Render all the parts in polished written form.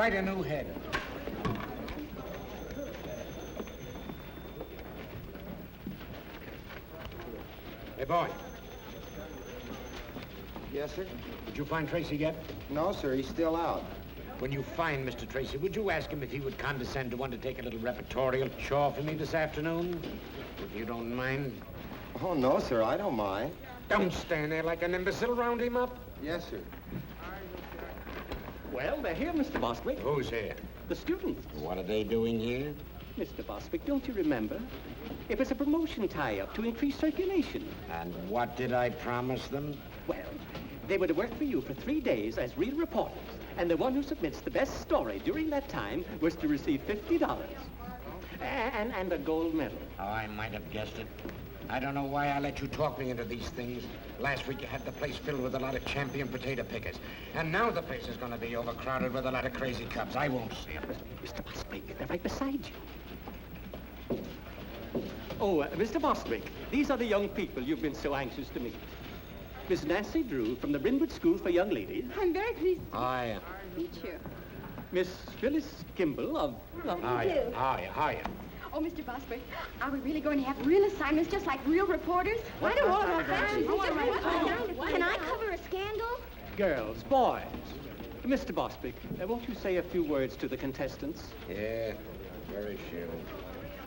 quite a new head. Hey, boy. Yes, sir? Did you find Tracy yet? No, sir. He's still out. When you find Mr. Tracy, would you ask him if he would condescend to undertake a little repertorial show for me this afternoon? If you don't mind. Oh, no, sir. I don't mind. Don't stand there like an imbecile. Round him up. Yes, sir. Well, they're here, Mr. Bostwick. Who's here? The students. What are they doing here? Mr. Bostwick, don't you remember? It was a promotion tie-up to increase circulation. And what did I promise them? Well, they were to work for you for 3 days as real reporters. And the one who submits the best story during that time was to receive $50. And a gold medal. Oh, I might have guessed it. I don't know why I let you talk me into these things. Last week you had the place filled with a lot of champion potato pickers. And now the place is going to be overcrowded with a lot of crazy cubs. I won't see them. Mr. Bostwick, they're right beside you. Oh, Mr. Bostwick, these are the young people you've been so anxious to meet. Miss Nancy Drew from the Brynwood School for Young Ladies. I'm very pleased Hiya. to meet you. Miss Phyllis Kimball of... Hiya. Oh, Mr. Bostwick, are we really going to have real assignments just like real reporters? Why do all of our families... Can I cover a scandal? Girls, boys. Mr. Bostwick, won't you say a few words to the contestants? Yeah, very few.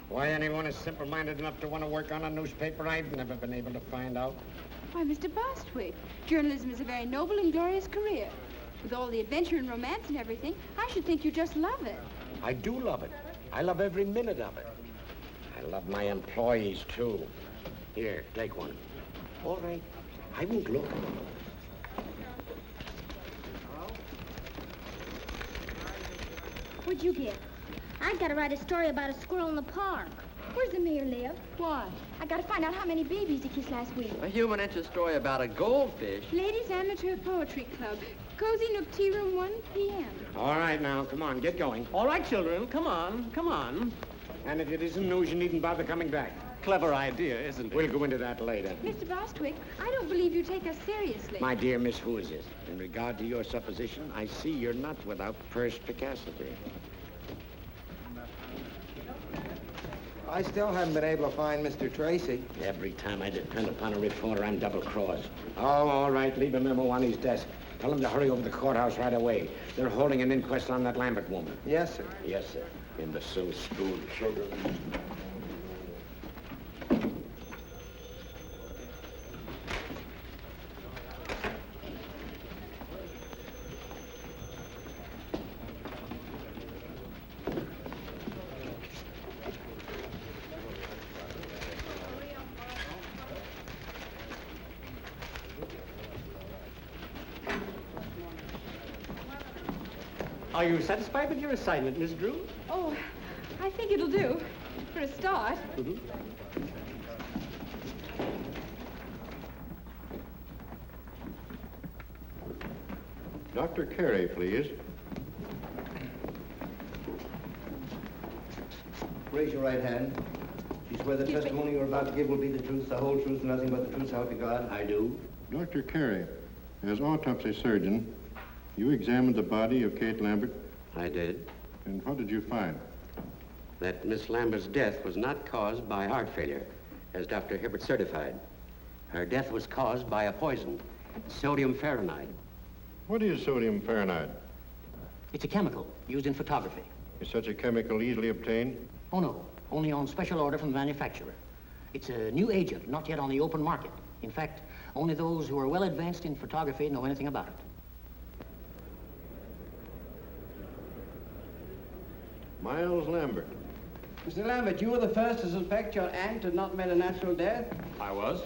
Why anyone is simple-minded enough to want to work on a newspaper, I've never been able to find out. Why, Mr. Bostwick, journalism is a very noble and glorious career. With all the adventure and romance and everything, I should think you just love it. I do love it. I love every minute of it. I love my employees, too. Here, take one. All right. I won't look. What'd you get? I gotta write a story about a squirrel in the park. Where's the mayor live? Why? I gotta find out how many babies he kissed last week. A human interest story about a goldfish. Ladies Amateur Poetry Club, Cozy Nook Tea Room, 1 p.m. All right, now, come on, get going. All right, children, come on, come on. And if it isn't news, you needn't bother coming back. Clever idea, isn't it? We'll go into that later. Mr. Bostwick, I don't believe you take us seriously. My dear Miss, who is this? In regard to your supposition, I see you're not without perspicacity. I still haven't been able to find Mr. Tracy. Every time I depend upon a reporter, I'm double-crossed. Oh, all right, leave a memo on his desk. Tell him to hurry over to the courthouse right away. They're holding an inquest on that Lambert woman. Yes, sir. Yes, sir. Imbecile school children. Are you satisfied with your assignment, Miss Drew? Oh, I think it'll do, for a start. Mm-hmm. Dr. Carey, please. Raise your right hand. Do you swear the testimony you're about to give will be the truth, the whole truth, and nothing but the truth, so help you God? I do. Dr. Carey, as autopsy surgeon, you examined the body of Kate Lambert, I did. and what did you find? That Miss Lambert's death was not caused by heart failure, as Dr. Hibbert certified. Her death was caused by a poison, sodium fahrenheit. What is sodium fahrenheit? It's a chemical used in photography. Is such a chemical easily obtained? Oh, no. Only on special order from the manufacturer. It's a new agent, not yet on the open market. In fact, only those who are well advanced in photography know anything about it. Miles Lambert. Mr. Lambert, you were the first to suspect your aunt had not met a natural death? I was.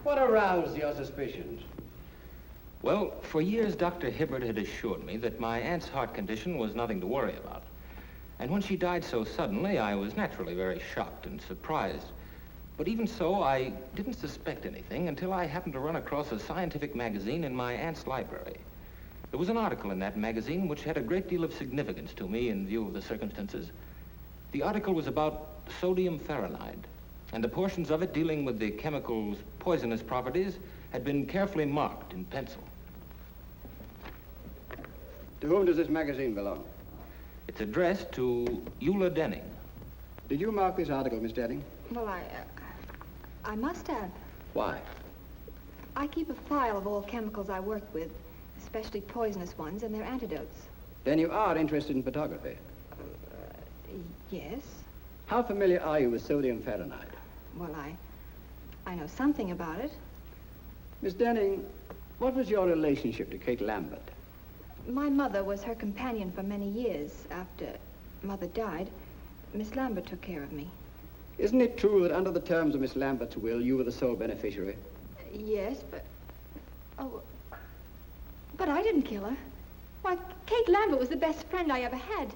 What aroused your suspicions? Well, for years, Dr. Hibbert had assured me that my aunt's heart condition was nothing to worry about. And when she died so suddenly, I was naturally very shocked and surprised. But even so, I didn't suspect anything until I happened to run across a scientific magazine in my aunt's library. There was an article in that magazine which had a great deal of significance to me in view of the circumstances. The article was about sodium fahrenheit, and the portions of it dealing with the chemical's poisonous properties had been carefully marked in pencil. To whom does this magazine belong? It's addressed to Eula Denning. Did you mark this article, Miss Denning? Well, I must have. Why? I keep a file of all chemicals I work with, especially poisonous ones and their antidotes. Then you are interested in photography. Yes. How familiar are you with sodium fahrenheit? Well, I know something about it. Miss Denning, what was your relationship to Kate Lambert? My mother was her companion for many years. After Mother died, Miss Lambert took care of me. Isn't it true that under the terms of Miss Lambert's will, you were the sole beneficiary? Yes, but... Oh, but I didn't kill her. Why, Kate Lambert was the best friend I ever had.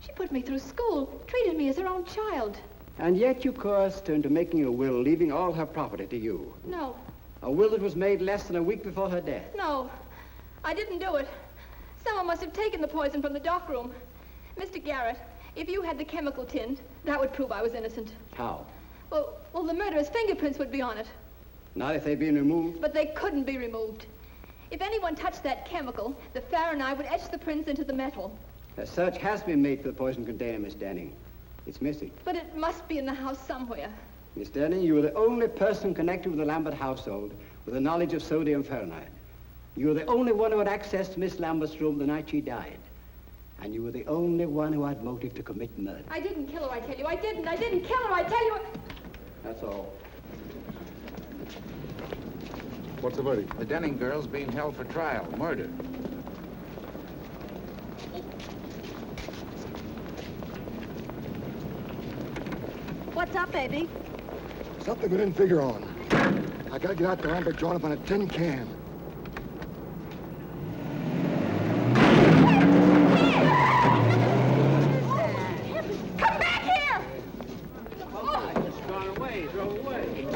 She put me through school, treated me as her own child. And yet you coerced her into making a will, leaving all her property to you. No, A will that was made less than a week before her death. no, I didn't do it. Someone must have taken the poison from the dock room. Mr. Garrett, if you had the chemical tin, that would prove I was innocent. How? Well, the murderer's fingerprints would be on it. Not if they'd been removed? But they couldn't be removed. If anyone touched that chemical, the Fahrenheit would etch the prints into the metal. A search has been made for the poison container, Miss Denning. It's missing. But it must be in the house somewhere. Miss Denning, you were the only person connected with the Lambert household with a knowledge of sodium fahrenheit. You were the only one who had access to Miss Lambert's room the night she died. And you were the only one who had motive to commit murder. I didn't kill her, I tell you. I didn't kill her, I tell you. That's all. What's the verdict? The Denning girl's being held for trial. Murder. What's up, baby? Something we didn't figure on. I gotta get out to Lambert joint up on a tin can. Come back here! It's gone away. Drove away.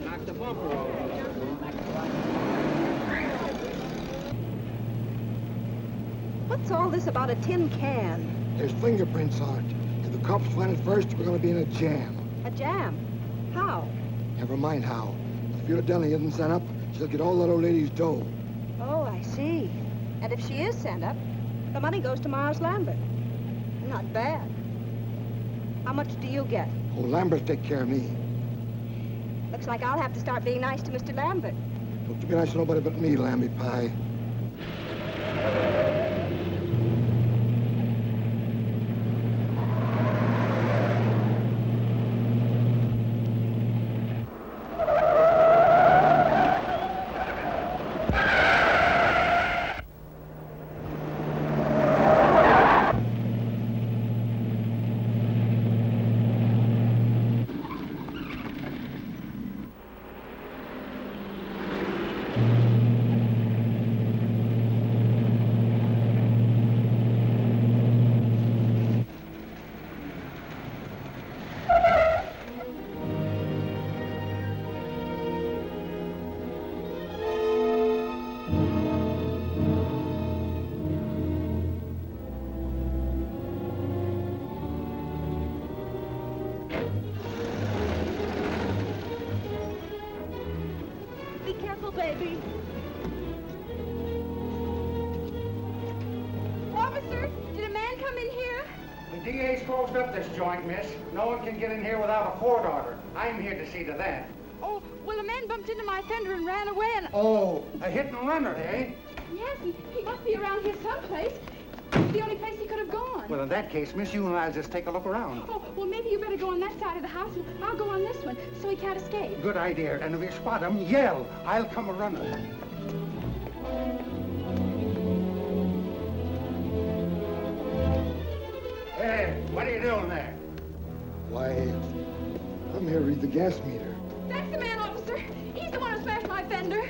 Knocked the bumper over. What's all this about a tin can? There's fingerprints on it. If the cops find it first, we're gonna be in a jam. A jam? How? Never mind how. If Eula Denning isn't sent up, she'll get all that old lady's dough. Oh, I see. And if she is sent up, the money goes to Mars Lambert. Not bad. How much do you get? Oh, Lambert take care of me. Looks like I'll have to start being nice to Mr. Lambert. Don't you be nice to nobody but me, Lamby Pie. Be careful, baby. Officer, did a man come in here? The DA's closed up this joint, miss. No one can get in here without a court order. I'm here to see to that. Oh, well, a man bumped into my fender and ran away and... Oh, a hit and runner, eh? Yes, he must be around here someplace. It's the only place he could have gone. Well, in that case, miss, you and I'll just take a look around. Oh, well, maybe you better go on that side of the house, and I'll go on this one, so he can't escape. Good idea. And if you spot him, yell. I'll come a running. Hey, what are you doing there? Why, I'm here to read the gas meter. That's the man, officer. He's the one who smashed my fender.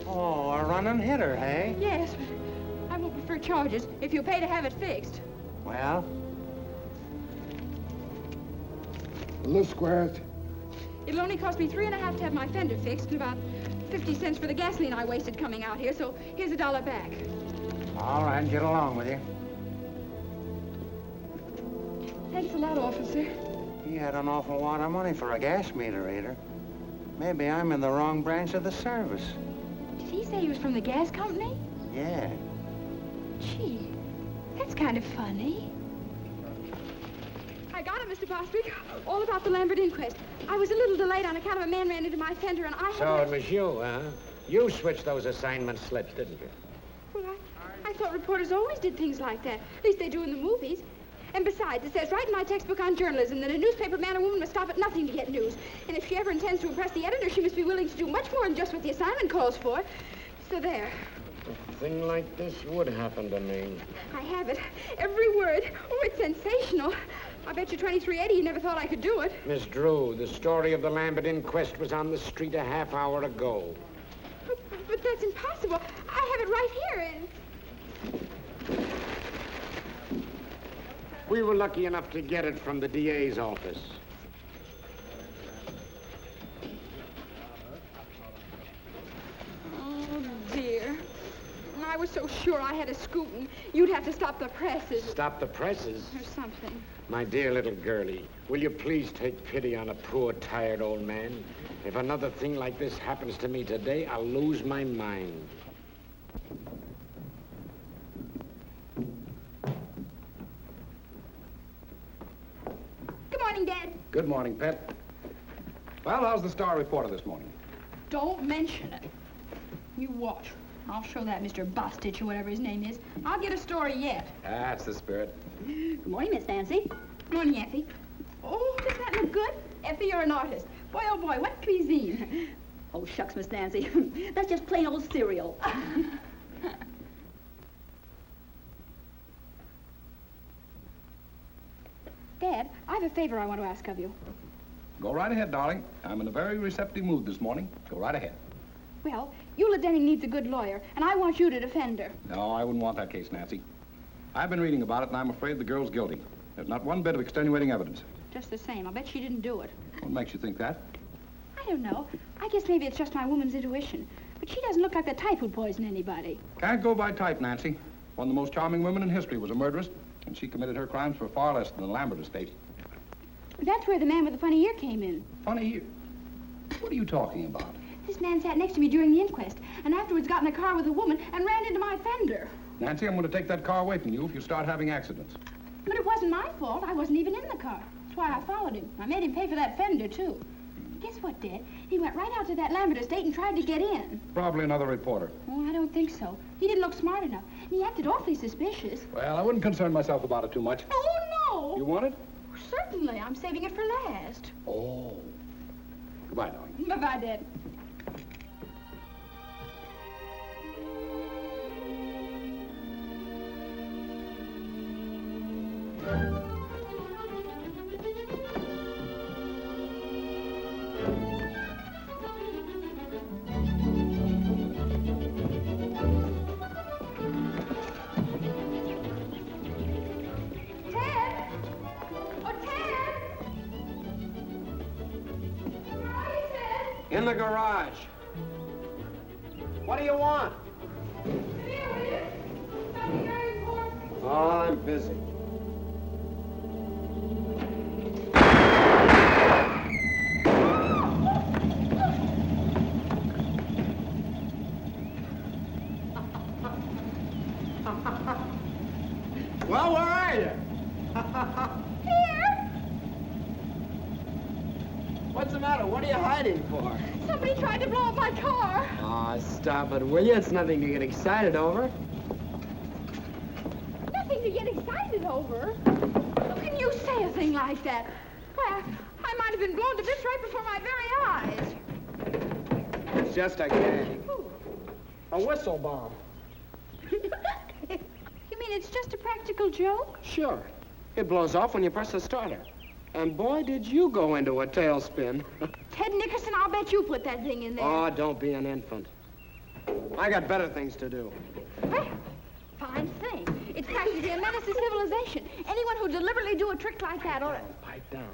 Oh, a running hitter, eh? Yes, but I won't prefer charges if you'll pay to have it fixed. Well? Little squares. It'll only cost me $3.50 to have my fender fixed and about 50 cents for the gasoline I wasted coming out here, so here's $1 back. All right, get along with you. Thanks a lot, officer. He had an awful lot of money for a gas meter reader. Maybe I'm in the wrong branch of the service. Did he say he was from the gas company? Yeah. Gee, that's kind of funny. I got it, Mr. Bostwick. All about the Lambert inquest. I was a little delayed on account of a man ran into my fender, and I had So to... it was you, huh? You switched those assignment slips, didn't you? Well, I thought reporters always did things like that. At least they do in the movies. And besides, it says right in my textbook on journalism that a newspaper man or woman must stop at nothing to get news. And if she ever intends to impress the editor, she must be willing to do much more than just what the assignment calls for. So there. A thing like this would happen to me. I have it. Every word. Oh, it's sensational. I bet you 2380 you never thought I could do it. Miss Drew, the story of the Lambert inquest was on the street a half hour ago. But that's impossible. I have it right here. We were lucky enough to get it from the DA's office. Oh, dear. I was so sure I had a scoop, and you'd have to stop the presses. Stop the presses? Or something. My dear little girlie, will you please take pity on a poor, tired old man? If another thing like this happens to me today, I'll lose my mind. Good morning, Dad. Good morning, Pet. Well, how's the Star reporter this morning? Don't mention it. You watch. I'll show that Mr. Bostitch or whatever his name is. I'll get a story yet. That's the spirit. Good morning, Miss Nancy. Good morning, Effie. Oh, does that look good? Effie, you're an artist. Boy, oh boy, what cuisine? Oh, shucks, Miss Nancy. That's just plain old cereal. Dad, I have a favor I want to ask of you. Go right ahead, darling. I'm in a very receptive mood this morning. Go right ahead. Well, Eula Denning needs a good lawyer, and I want you to defend her. No, I wouldn't want that case, Nancy. I've been reading about it, and I'm afraid the girl's guilty. There's not one bit of extenuating evidence. Just the same, I bet she didn't do it. What makes you think that? I don't know. I guess maybe it's just my woman's intuition. But she doesn't look like the type who'd poison anybody. Can't go by type, Nancy. One of the most charming women in history was a murderess, and she committed her crimes for far less than the Lambert estate. That's where the man with the funny ear came in. Funny ear? What are you talking about? This man sat next to me during the inquest, and afterwards got in a car with a woman and ran into my fender. Nancy, I'm going to take that car away from you if you start having accidents. But it wasn't my fault. I wasn't even in the car. That's why I followed him. I made him pay for that fender, too. Guess what, Dad? He went right out to that Lambert estate and tried to get in. Probably another reporter. Oh, I don't think so. He didn't look smart enough. And he acted awfully suspicious. Well, I wouldn't concern myself about it too much. Oh, no! You want it? Certainly. I'm saving it for last. Oh. Goodbye, darling. Bye-bye, Dad. In the garage. What do you want? Oh, I'm busy. Well, where are you? Here! What's the matter? What are you hiding for? Somebody tried to blow up my car. Aw, stop it, will you? It's nothing to get excited over. Nothing to get excited over. How can you say a thing like that? Why, I might have been blown to bits right before my very eyes. It's just a gag. A whistle bomb. You mean it's just a practical joke? Sure. It blows off when you press the starter. And boy, did you go into a tailspin. Ted Nickerson, I'll bet you put that thing in there. Oh, don't be an infant. I got better things to do. Well, fine thing. It's practically a menace to civilization. Anyone who deliberately do a trick like that ought to... Pipe down.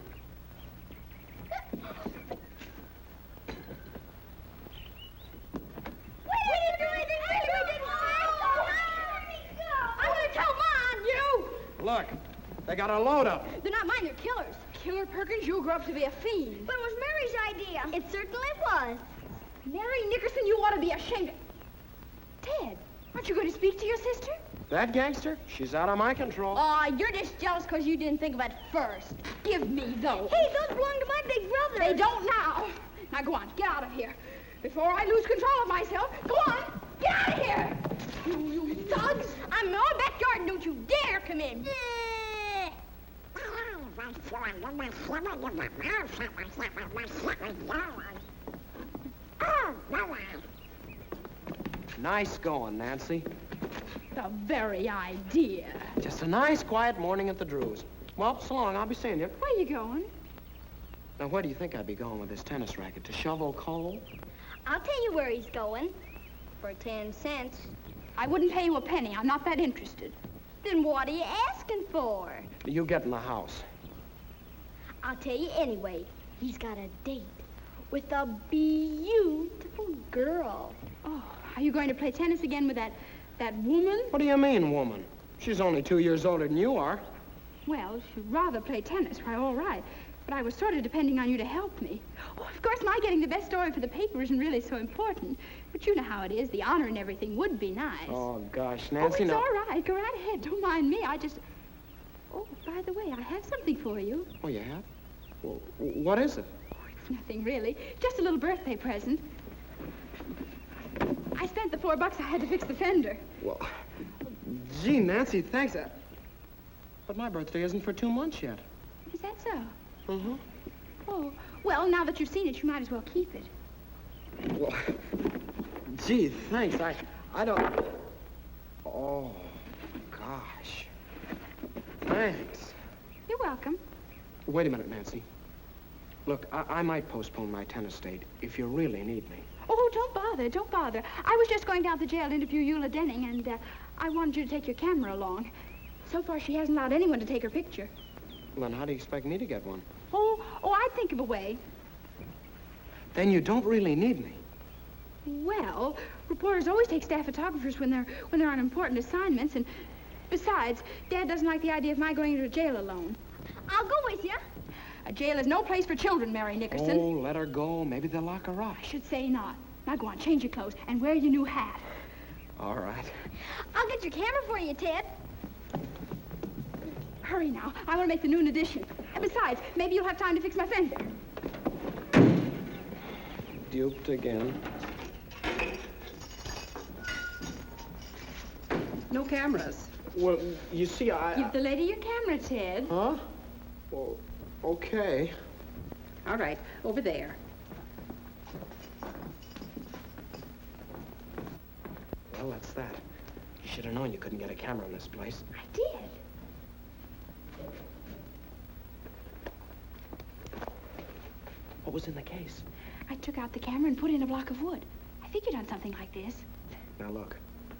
I'm gonna tell Mom, you! Look, they got a load up. They're not mine, they're killers. Killer Perkins, you'll grow up to be a fiend. But it was Mary's idea. It certainly was. Mary Nickerson, you ought to be ashamed. Ted, aren't you going to speak to your sister? That gangster? She's out of my control. Oh, you're just jealous because you didn't think of it first. Give me those. Hey, those belong to my big brother. They don't now. Now go on, get out of here. Before I lose control of myself, go on, get out of here. You thugs. I'm in my backyard and don't you dare come in. Nice going, Nancy. The very idea. Just a nice, quiet morning at the Drews. Well, so long. I'll be seeing you. Where you going? Now, where do you think I'd be going with this tennis racket? To shovel coal? I'll tell you where he's going. For 10 cents. I wouldn't pay you a penny. I'm not that interested. Then what are you asking for? You get in the house. I'll tell you anyway. He's got a date with a beautiful girl. Oh, are you going to play tennis again with that woman? What do you mean, woman? She's only 2 years older than you are. Well, if you'd rather play tennis, why, all right. But I was sort of depending on you to help me. Oh, of course, my getting the best story for the paper isn't really so important. But you know how it is. The honor and everything would be nice. Oh, gosh, Nancy, it's no. all right. Go right ahead. Don't mind me. Oh, by the way, I have something for you. Oh, you have? Well, what is it? Oh, it's nothing, really. Just a little birthday present. I spent the $4 I had to fix the fender. Well, gee, Nancy, thanks. But my birthday isn't for 2 months yet. Is that so? Mm-hmm. Oh, well, now that you've seen it, you might as well keep it. Well, gee, thanks. I don't... Oh, gosh. Thanks. You're welcome. Wait a minute, Nancy. Look, I might postpone my tennis date if you really need me. Oh, don't bother. I was just going down to the jail to interview Eula Denning, and I wanted you to take your camera along. So far, she hasn't allowed anyone to take her picture. Well, then how do you expect me to get one? Oh, I'd think of a way. Then you don't really need me. Well, reporters always take staff photographers when they're on important assignments, and besides, Dad doesn't like the idea of my going into jail alone. I'll go with you. A jail is no place for children, Mary Nickerson. Oh, let her go. Maybe they'll lock her up. I should say not. Now go on, change your clothes, and wear your new hat. All right. I'll get your camera for you, Ted. Hurry now. I want to make the noon edition. And besides, maybe you'll have time to fix my fender. Duped again. No cameras. Well, you see, Give the lady your camera, Ted. Huh? Well, okay. All right, over there. Well, that's that. You should have known you couldn't get a camera in this place. I did. What was in the case? I took out the camera and put in a block of wood. I figured on something like this. Now, look.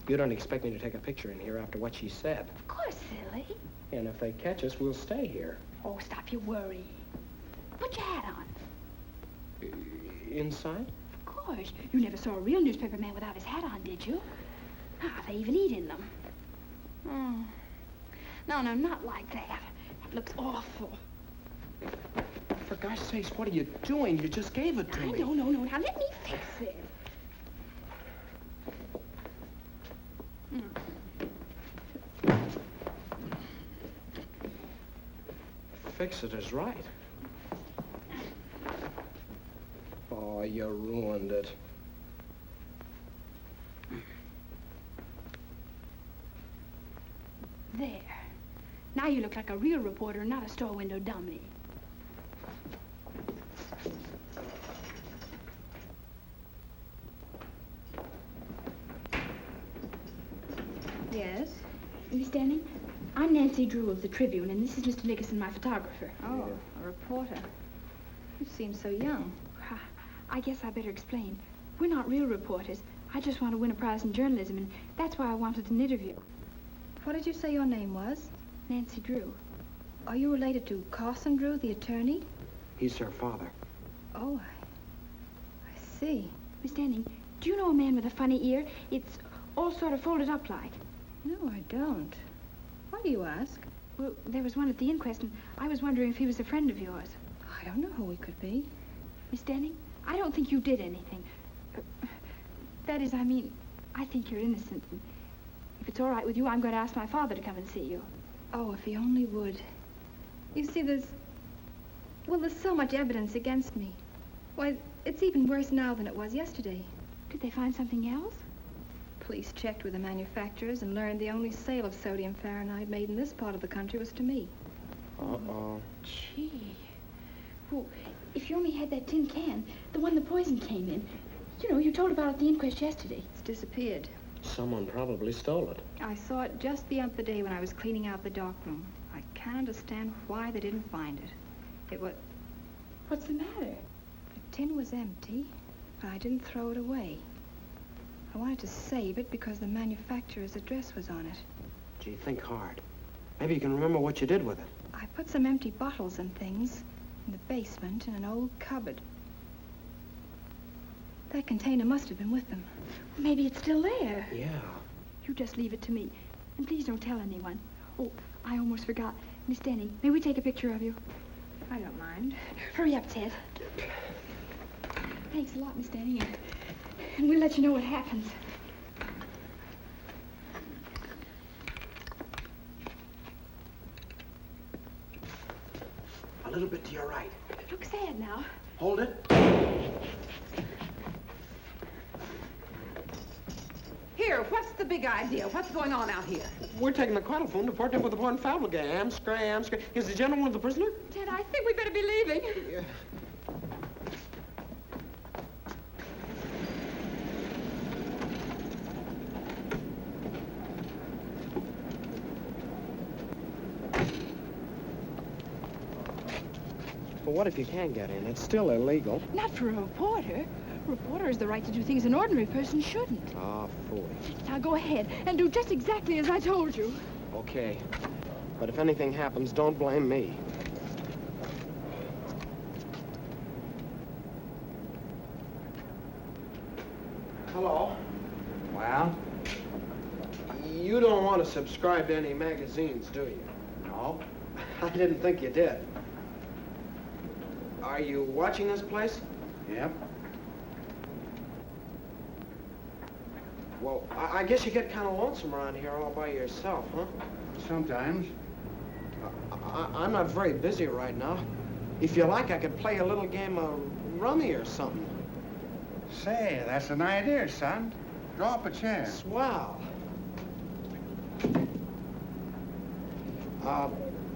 You don't expect me to take a picture in here after what she said. Of course, silly. And if they catch us, we'll stay here. Oh, stop your worry. Put your hat on. Inside? Of course. You never saw a real newspaper man without his hat on, did you? Ah, they even eat in them. Oh. No, not like that. That looks awful. For gosh sakes, what are you doing? You just gave it to me. No. Now, let me fix it. Fix it is right. Oh, you ruined it. There. Now you look like a real reporter, not a store window dummy. Yes? Miss Denning, I'm Nancy Drew of the Tribune, and this is Mr. Nickerson, my photographer. Oh, a reporter. You seem so young. I guess I better explain. We're not real reporters. I just want to win a prize in journalism, and that's why I wanted an interview. What did you say your name was? Nancy Drew. Are you related to Carson Drew, the attorney? He's her father. Oh, I see. Miss Denning, do you know a man with a funny ear? It's all sort of folded up like. No, I don't. Why do you ask? Well, there was one at the inquest, and I was wondering if he was a friend of yours. I don't know who he could be. Miss Denning, I don't think you did anything. That is, I mean, I think you're innocent. If it's all right with you, I'm going to ask my father to come and see you. Oh, if he only would. You see, there's so much evidence against me. Why, it's even worse now than it was yesterday. Did they find something else? Police checked with the manufacturers and learned the only sale of sodium fahrenheit made in this part of the country was to me. Uh-oh. Gee. Well, if you only had that tin can, the one the poison came in. You know, you told about it at the inquest yesterday. It's disappeared. Someone probably stole it. I saw it just the other day when I was cleaning out the darkroom. I can't understand why they didn't find it. It was... What's the matter? The tin was empty, but I didn't throw it away. I wanted to save it because the manufacturer's address was on it. Gee, think hard. Maybe you can remember what you did with it. I put some empty bottles and things in the basement in an old cupboard. That container must have been with them. Maybe it's still there. Yeah. You just leave it to me. And please don't tell anyone. Oh, I almost forgot. Miss Denny, may we take a picture of you? I don't mind. Hurry up, Ted. Thanks a lot, Miss Denny. And we'll let you know what happens. A little bit to your right. Look sad now. Hold it. Here, what's the big idea? What's going on out here? We're taking the telephone to port him with the Born Foul gang. Scram. Is the gentleman the prisoner? Ted, I think we better be leaving. Yeah. Well, what if you can get in? It's still illegal. Not for a reporter. A reporter has the right to do things an ordinary person shouldn't. Ah, foolish. Now go ahead and do just exactly as I told you. Okay. But if anything happens, don't blame me. Hello. Well? You don't want to subscribe to any magazines, do you? No. I didn't think you did. Are you watching this place? Yep. Well, I guess you get kind of lonesome around here all by yourself, huh? Sometimes. I'm not very busy right now. If you like, I could play a little game of rummy or something. Say, that's an idea, son. Draw up a chair. Swell.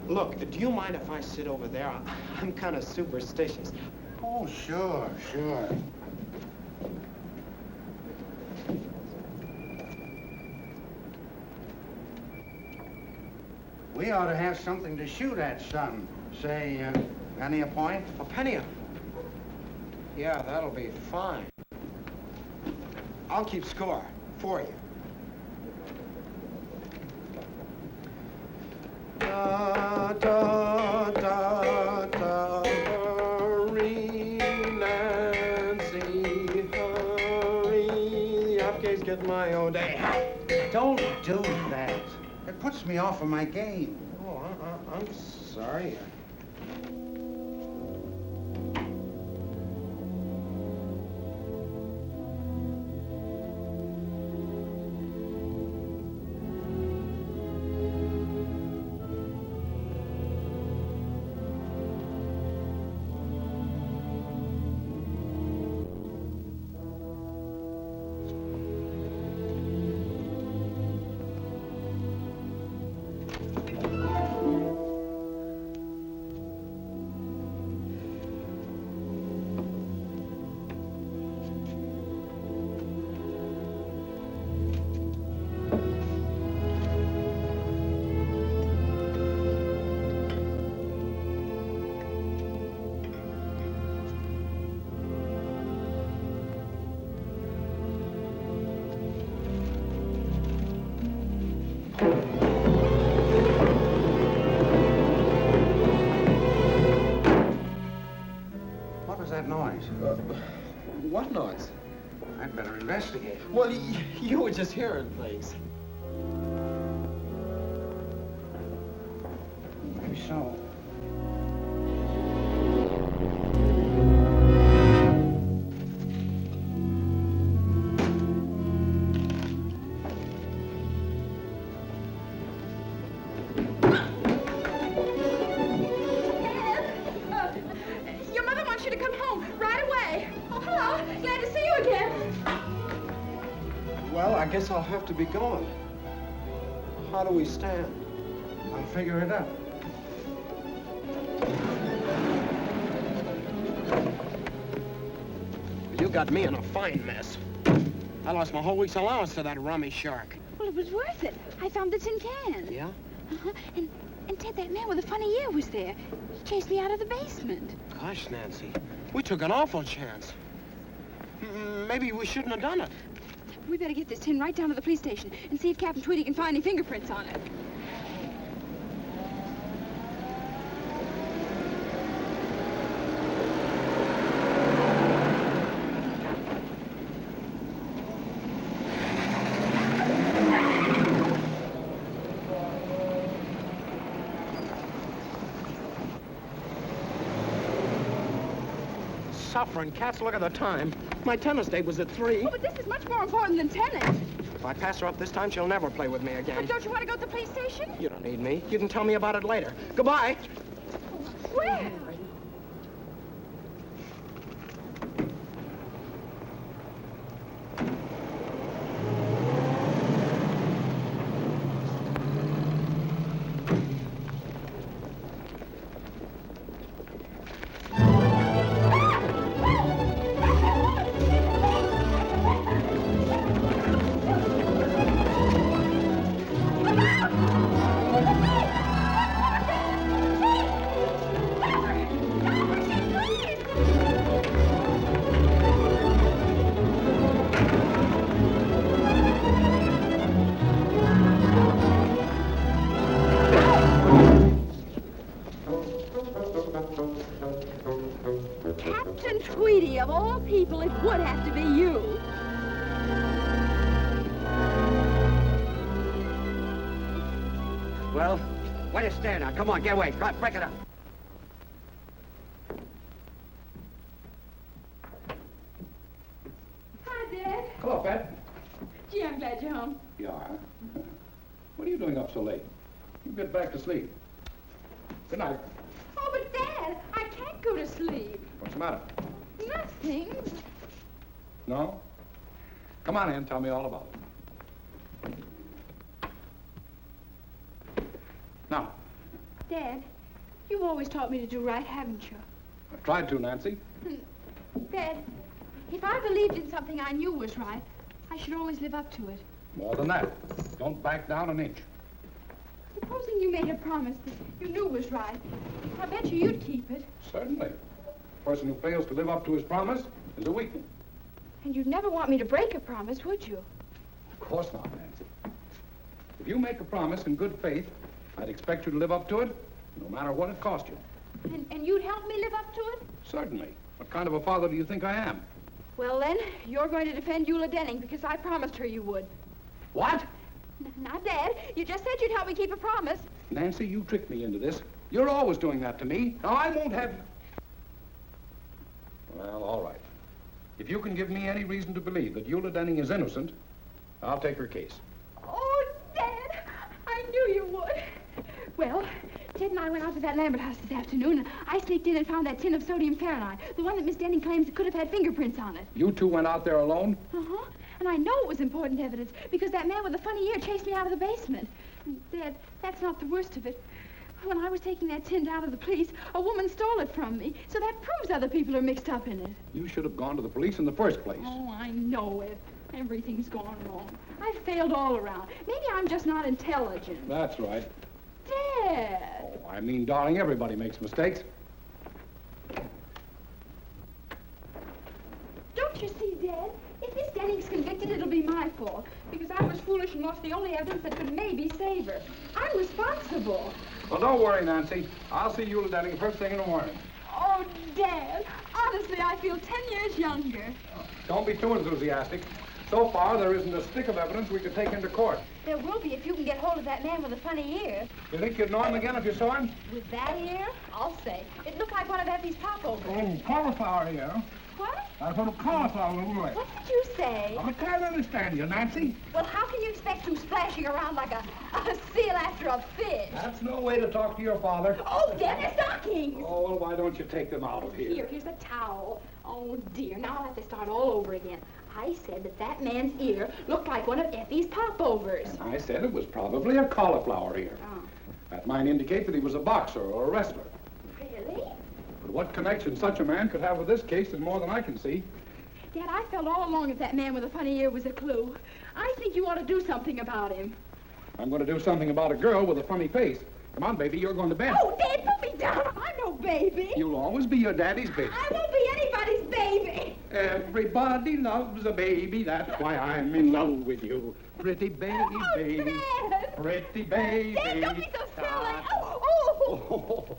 Look, do you mind if I sit over there? I'm kind of superstitious. Oh, sure. We ought to have something to shoot at, son. Say, penny a point? A penny? Yeah, that'll be fine. I'll keep score for you. Da, da, da, da, hurry, Nancy, hurry. The upgate's get my own day. Don't do that. It puts me off of my game. Oh, I'm sorry. That noise? What noise? I'd better investigate. Well, you were just hearing things. Maybe so. I guess I'll have to be going. How do we stand? I'll figure it out. You got me in a fine mess. I lost my whole week's allowance to that rummy shark. Well, it was worth it. I found the tin can. Yeah? Uh-huh. And Ted, that man with the funny ear was there. He chased me out of the basement. Gosh, Nancy, we took an awful chance. Maybe we shouldn't have done it. We better get this tin right down to the police station and see if Captain Tweedy can find any fingerprints on it. Suffering cats, look at the time. My tennis date was at 3. Oh, but this is much more important than tennis. If I pass her up this time, she'll never play with me again. But don't you want to go to the police station? You don't need me. You can tell me about it later. Goodbye. Where? Captain Tweedy, of all people, it would have to be you. Well, what is there now? Come on, get away. Come on, break it up. Hi, Dad. Hello, Pat. Gee, I'm glad you're home. You are? What are you doing up so late? You get back to sleep. Good night. Oh, but Dad, I can't go to sleep. What's the matter? Nothing. No? Come on in, tell me all about it. Now, Dad, you've always taught me to do right, haven't you? I've tried to, Nancy. Dad, if I believed in something I knew was right, I should always live up to it. More than that. Don't back down an inch. Supposing you made a promise that you knew was right, I bet you'd keep it. Certainly. A person who fails to live up to his promise is a weakling. And you'd never want me to break a promise, would you? Of course not, Nancy. If you make a promise in good faith, I'd expect you to live up to it, no matter what it cost you. And you'd help me live up to it? Certainly. What kind of a father do you think I am? Well, then, you're going to defend Eula Denning because I promised her you would. What? Now, Dad, you just said you'd help me keep a promise. Nancy, you tricked me into this. You're always doing that to me. Now, I won't have... Well, all right. If you can give me any reason to believe that Eula Denning is innocent, I'll take her case. Oh, Dad, I knew you would. Well, Ted and I went out to that Lambert house this afternoon, and I sneaked in and found that tin of sodium fahrenheit, the one that Miss Denning claims could have had fingerprints on it. You two went out there alone? Uh-huh. And I know it was important evidence because that man with the funny ear chased me out of the basement. And Dad, that's not the worst of it. When I was taking that tin down to the police, a woman stole it from me. So that proves other people are mixed up in it. You should have gone to the police in the first place. Oh, I know it. Everything's gone wrong. I failed all around. Maybe I'm just not intelligent. That's right. Dad! Oh, I mean, darling, everybody makes mistakes. Don't you see, Dad? If Miss Denning's convicted, it'll be my fault. Because I was foolish and lost the only evidence that could maybe save her. I'm responsible. Well, don't worry, Nancy. I'll see Eula Denning first thing in the morning. Oh, Dad, honestly, I feel 10 years younger. Don't be too enthusiastic. So far, there isn't a stick of evidence we could take into court. There will be if you can get hold of that man with the funny ear. You think you'd know him again if you saw him? With that ear? I'll say. It looked like one of Effie's popovers. Oh, cauliflower ear. What? That's what a cauliflower will do. What did you say? I can't understand you, Nancy. Well, how can you expect to splashing around like a seal after a fish? That's no way to talk to your father. Oh, Dennis stockings! Oh, well, why Why don't you take them out of here? Here's a towel. Oh, dear, now I'll have to start all over again. I said that man's ear looked like one of Effie's popovers. And I said it was probably a cauliflower ear. Oh. That might indicate that he was a boxer or a wrestler. Really? But what connection such a man could have with this case is more than I can see. Dad, I felt all along that that man with a funny ear was a clue. I think you ought to do something about him. I'm going to do something about a girl with a funny face. Come on, baby, you're going to bed. Oh, Dad, put me down. I'm no baby. You'll always be your daddy's baby. I won't be anybody's baby. Everybody loves a baby. That's why I'm in love with you. Pretty baby, baby. Dad. Pretty baby. Dad, don't be so silly. Oh.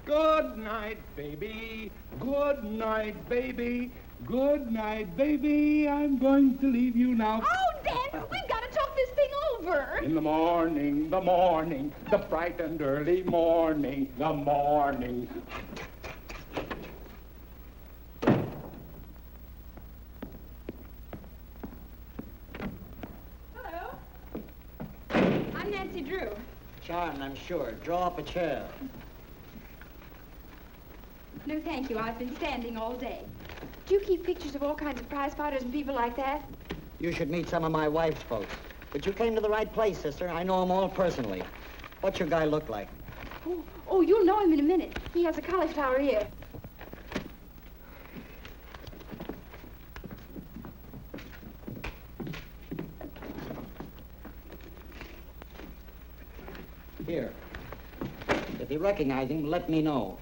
Good night, baby. Good night, baby. Good night, baby. I'm going to leave you now. Oh, Dad, we've got to talk this thing over. In the morning, the bright and early morning, the morning. Hello. I'm Nancy Drew. Charmed, I'm sure. Draw up a chair. No, thank you. I've been standing all day. Do you keep pictures of all kinds of prize fighters and people like that? You should meet some of my wife's folks. But you came to the right place, sister. I know them all personally. What's your guy look like? Oh, you'll know him in a minute. He has a cauliflower ear. Here. If you recognize him, let me know.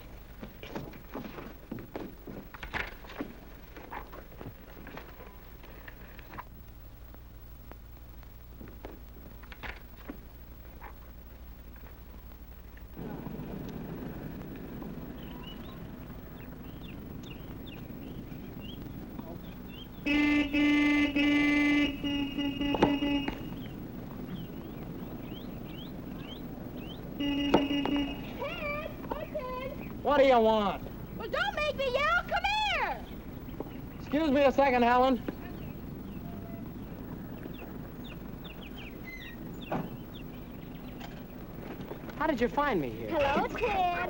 What do you want? Well, don't make me yell. Come here. Excuse me a second, Helen. How did you find me here? Hello, Ted.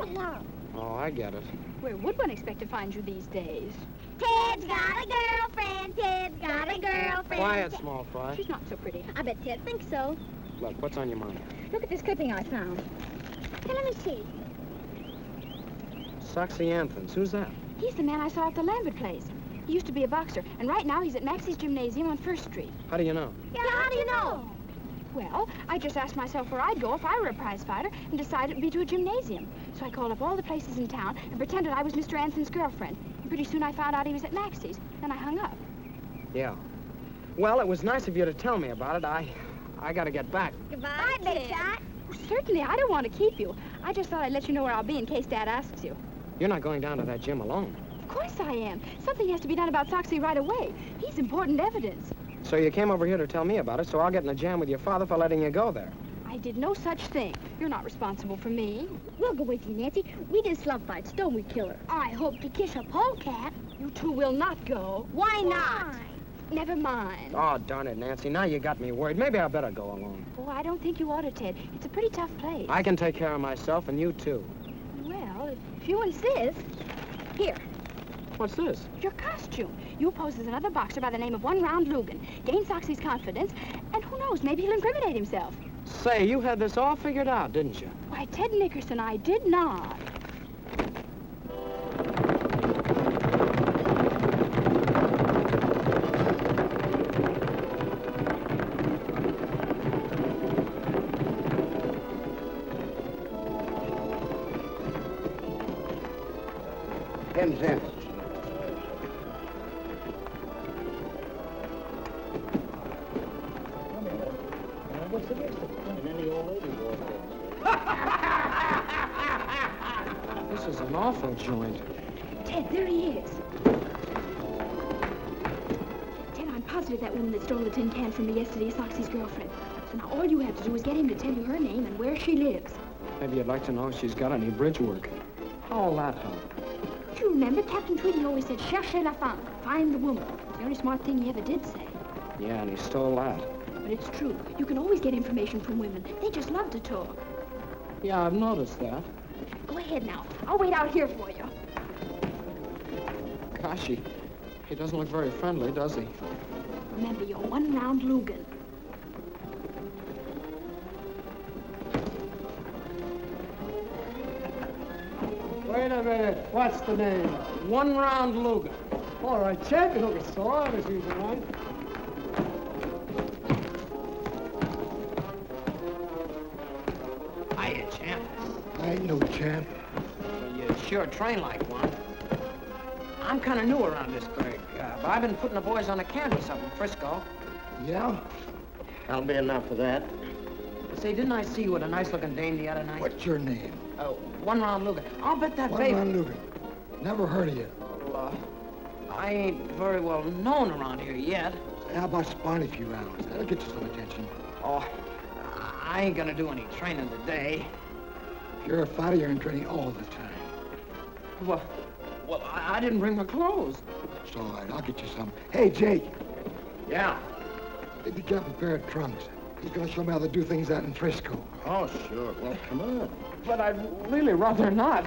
Oh, I get it. Where would one expect to find you these days? Ted's got a girlfriend. Ted's got a girlfriend. Quiet, small fry. She's not so pretty. I bet Ted thinks so. Look, what's on your mind? Look at this clipping I found. Hey, let me see. Soxy Anthons. Who's that? He's the man I saw at the Lambert place. He used to be a boxer, and right now he's at Maxie's Gymnasium on 1st Street. How do you know? Yeah, how do you know? Well, I just asked myself where I'd go if I were a prize fighter and decided it'd be to a gymnasium. So I called up all the places in town and pretended I was Mr. Anson's girlfriend. And pretty soon I found out he was at Maxie's. Then I hung up. Yeah. Well, it was nice of you to tell me about it. I gotta get back. Goodbye, Big Shot. Certainly, I don't want to keep you. I just thought I'd let you know where I'll be in case Dad asks you. You're not going down to that gym alone. Of course I am. Something has to be done about Soxy right away. He's important evidence. So you came over here to tell me about it, so I'll get in a jam with your father for letting you go there. I did no such thing. You're not responsible for me. We'll go with you, Nancy. We did slum fights, don't we, Killer? I hope to kiss a polecat. You two will not go. Why not? Never mind. Oh, darn it, Nancy. Now you got me worried. Maybe I better go alone. Oh, I don't think you ought to, Ted. It's a pretty tough place. I can take care of myself, and you too. Well, if you insist. Here. What's this? Your costume. You pose as another boxer by the name of One Round Lugan. Gain Soxy's confidence, and who knows, maybe he'll incriminate himself. Say, you had this all figured out, didn't you? Why, Ted Nickerson, I did not. $10. What's the next one? And then the old lady walked in. This is an awful joint. Ted, there he is. Ted, I'm positive that woman that stole the tin can from me yesterday is Soxy's girlfriend. So now all you have to do is get him to tell you her name and where she lives. Maybe you'd like to know if she's got any bridge work. How'll that help? Do you remember Captain Tweedy always said, cherchez la femme, find the woman. It's the only smart thing he ever did say. Yeah, and he stole that. But it's true. You can always get information from women. They just love to talk. Yeah, I've noticed that. Go Go ahead now. I'll wait out here for you. Gosh, he doesn't look very friendly, does he? Remember your one-round Lugan. Wait a minute. What's the name? One-round Lugan. All right, champion. Don't get sore on this easy line. Hiya, champ. I ain't no champ. Well, you sure train like one. I'm kind of new around this burg, but I've been putting the boys on the canvas up in Frisco. Yeah? That'll be enough for that. Say, didn't I see you with a nice-looking dame the other night? What's your name? One-round Lugan. I'll bet that baby... One-round Lugan. Never heard of you. Well, I ain't very well known around here yet. Say, how about spawning a few rounds? That'll get you some attention. Oh, I ain't gonna do any training today. If you're a fighter, you're in training all the time. Well, I didn't bring my clothes. It's all right. I'll get you some. Hey, Jake. Yeah? Did you get a pair of trunks? He's gonna show me how to do things out in Frisco. Oh, sure. Well, come on. But I'd really rather not.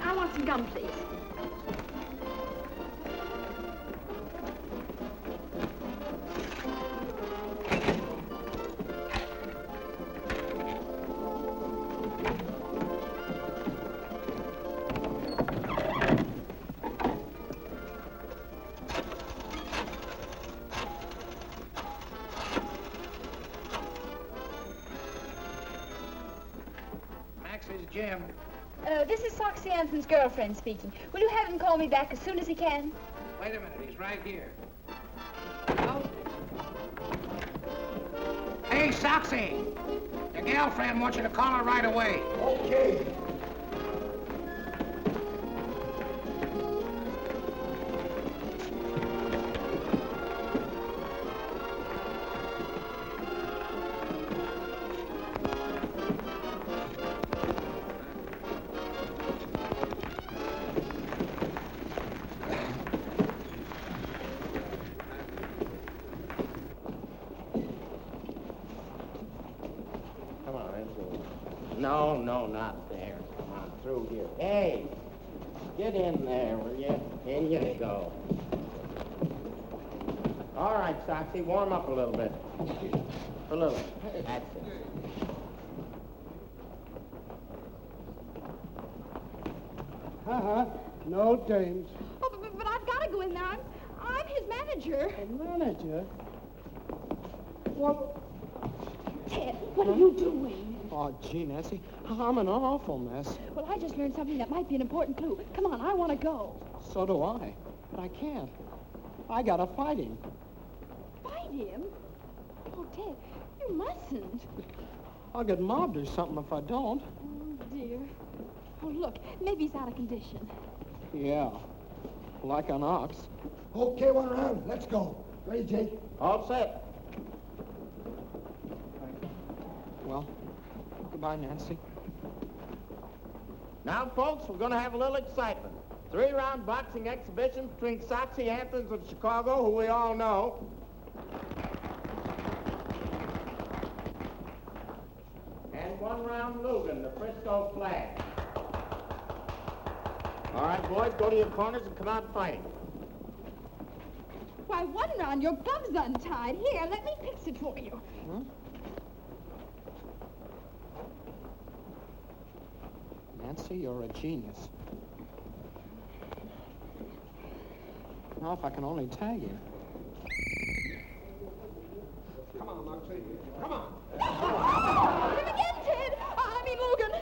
I want some gum, please. Max is Jim. This is Soxy Anson's girlfriend speaking. Will you have him call me back as soon as he can? Wait a minute, he's right here. Hey, Soxy! Your girlfriend wants you to call her right away. Okay. No, not there. Come on, through here. Hey, get in there, will you? In you go. All right, Soxy, warm up a little bit. A little. That's it. No dames. Oh, but I've got to go in there. I'm his manager. A manager? Well, Ted, what are you doing? Oh, gee, Nancy, I'm in an awful mess. Well, I just learned something that might be an important clue. Come on, I want to go. So do I, but I can't. I gotta fight him. Fight him? Oh, Ted, you mustn't. I'll get mobbed or something if I don't. Oh, dear. Oh, look, maybe he's out of condition. Yeah, like an ox. Okay, one round. Let's go. Ready, Jake? All set. Well, goodbye, Nancy. Now, folks, we're going to have a little excitement. 3-round boxing exhibition between Soxy Anthons of Chicago, who we all know, and 1-round Lugan, the Frisco Flag. All right, boys, go to your corners and come out fighting. Why, 1 round, your gum's untied. Here, let me fix it for you. Huh? Nancy, you're a genius. Now, if I can only tag you. Come on, Moxie. Come on. Him again, Ted. I mean, Logan.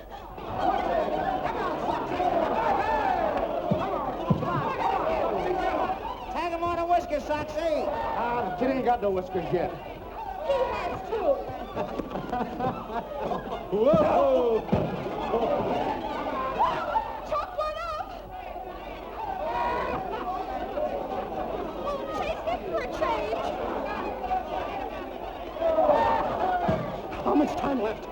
Tag him on a whisker, Soxy. The kid ain't got no whiskers yet. He has too. Whoa! Chop one up. Oh, chase him for a change. How much time left?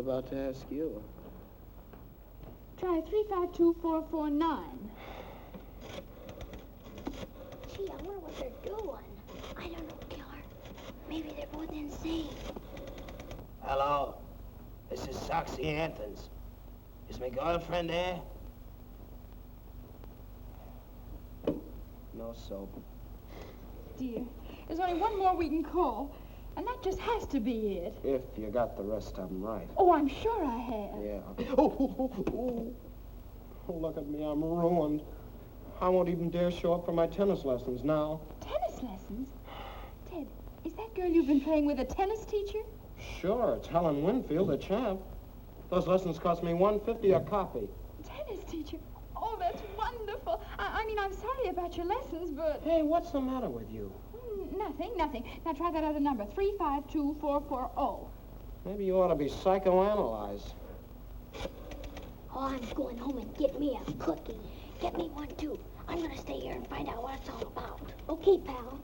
about to ask you. Try 352449. Gee, I wonder what they're doing. I don't know, Killer. Maybe they're both insane. Hello. This is Soxy Anthons. Is my girlfriend there? No soap. Dear, there's only one more we can call, and that just has to be it. If you got the rest of them right. Oh, I'm sure I have. Yeah. Oh, look at me, I'm ruined. I won't even dare show up for my tennis lessons now. Tennis lessons? Ted, is that girl you've been playing with a tennis teacher? Sure, it's Helen Winfield, the champ. Those lessons cost me $1.50 a copy. Tennis teacher? Oh, that's wonderful. I mean, I'm sorry about your lessons, but... Hey, what's the matter with you? Nothing. Now try that other number, 352440. Maybe you ought to be psychoanalyzed. Oh, I'm going home and get me a cookie. Get me one, too. I'm going to stay here and find out what it's all about. Okay, pal.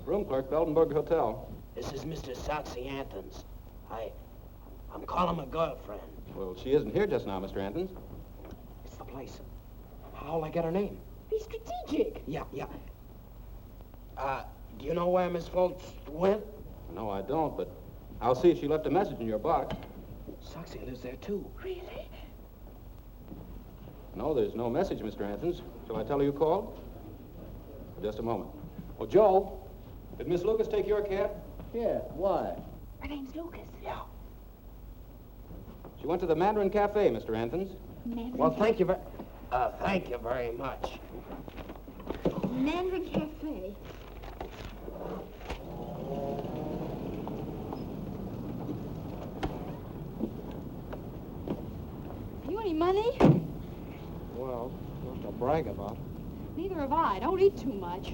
Room clerk, Beldenburg Hotel. This is Mr. Soxy Anthons. I'm calling my girlfriend. Well, she isn't here just now, Mr. Anthons. It's the place. How'll I get her name? Be strategic. Yeah. Do you know where Miss Fultz went? No, I don't, but I'll see if she left a message in your box. Soxy lives there, too. Really? No, there's no message, Mr. Anthons. Shall I tell her you called? Just a moment. Oh, Joe, did Miss Lucas take your cab? Yeah, why? Her name's Lucas. Yeah. She went to the Mandarin Cafe, Mr. Anthons. Well, thank you very much. Mandarin Cafe. You any money? Well, not to brag about. Neither have I. Don't eat too much.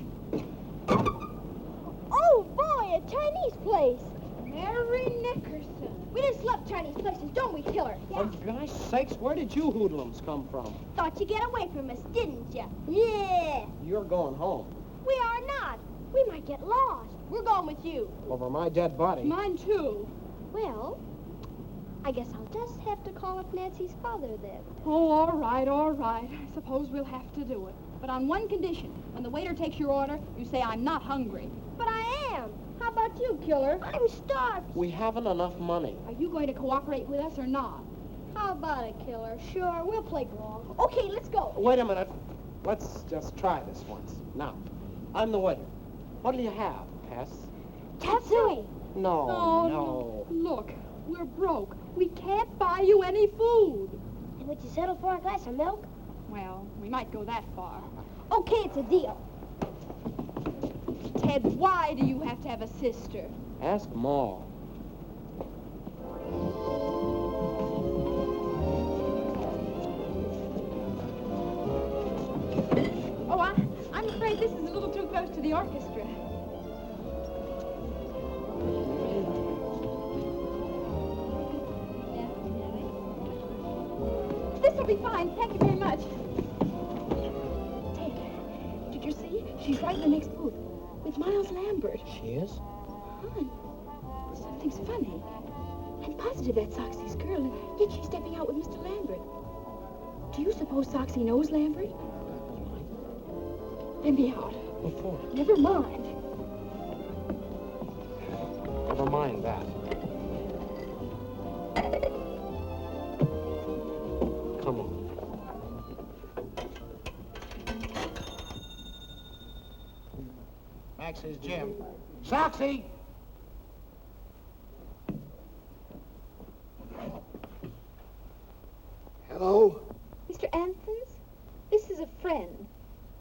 Oh, boy, a Chinese place. Mary Nickerson. We just love Chinese places, don't we, Killer? For gosh sakes, where did you hoodlums come from? Thought you'd get away from us, didn't you? Yeah. You're going home. We are not. We might get lost. We're going with you. Over my dead body. Mine, too. Well, I guess I'll just have to call up Nancy's father then. Oh, all right. I suppose we'll have to do it. But on one condition. When the waiter takes your order, you say, I'm not hungry. But I am. How about you, Killer? I'm starved. We haven't enough money. Are you going to cooperate with us or not? How about it, Killer? Sure, we'll play along. Okay, let's go. Wait a minute. Let's just try this once. Now, I'm the waiter. What'll you have, Tess? Tatsui. No. Look, we're broke. We can't buy you any food. And would you settle for a glass of milk? Well, we might go that far. Okay, it's a deal. Ted, why do you have to have a sister? Ask Ma. Oh, I'm afraid this is a little too close to the orchestra. This'll be fine. Thank you very much. Ted, did you see? She's right in the next booth with Miles Lambert. She is? Hon, something's funny. I'm positive that's Soxy's girl, and yet she's stepping out with Mr. Lambert. Do you suppose Soxy knows Lambert? Let me out. Before. Never mind. Never mind that. Come on. Max's gym. Soxy! Hello? Mr. Anthons, this is a friend.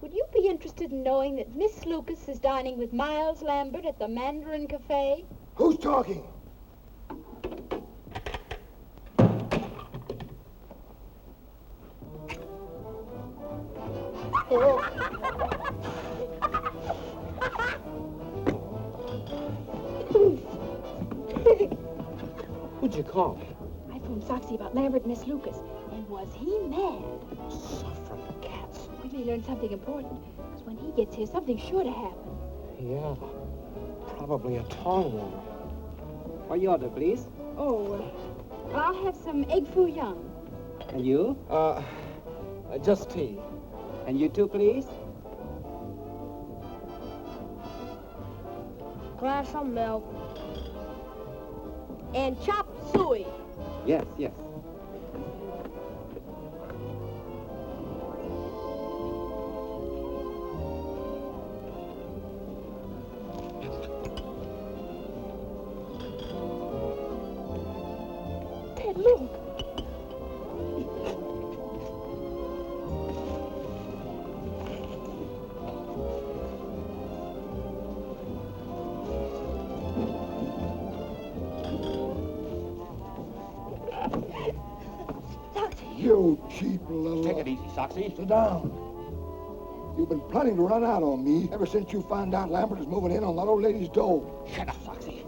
Would you be interested in knowing that Miss Lucas is dining with Miles Lambert at the Mandarin Cafe? Who's talking? Who'd you call? I phoned Soxy about Lambert and Miss Lucas, and was he mad? Suffering cats. We may learn something important, because when he gets here, something's sure to happen. Yeah, probably a tall one. What you order, please? Oh, I'll have some egg foo young. And you? Just tea. And you too, please? Glass of milk. And chopped suey. Yes, yes. Ted, look. You cheap little... Take it easy, Soxy. Sit down. You've been planning to run out on me ever since you found out Lambert is moving in on that old lady's dough. Shut up, Soxy.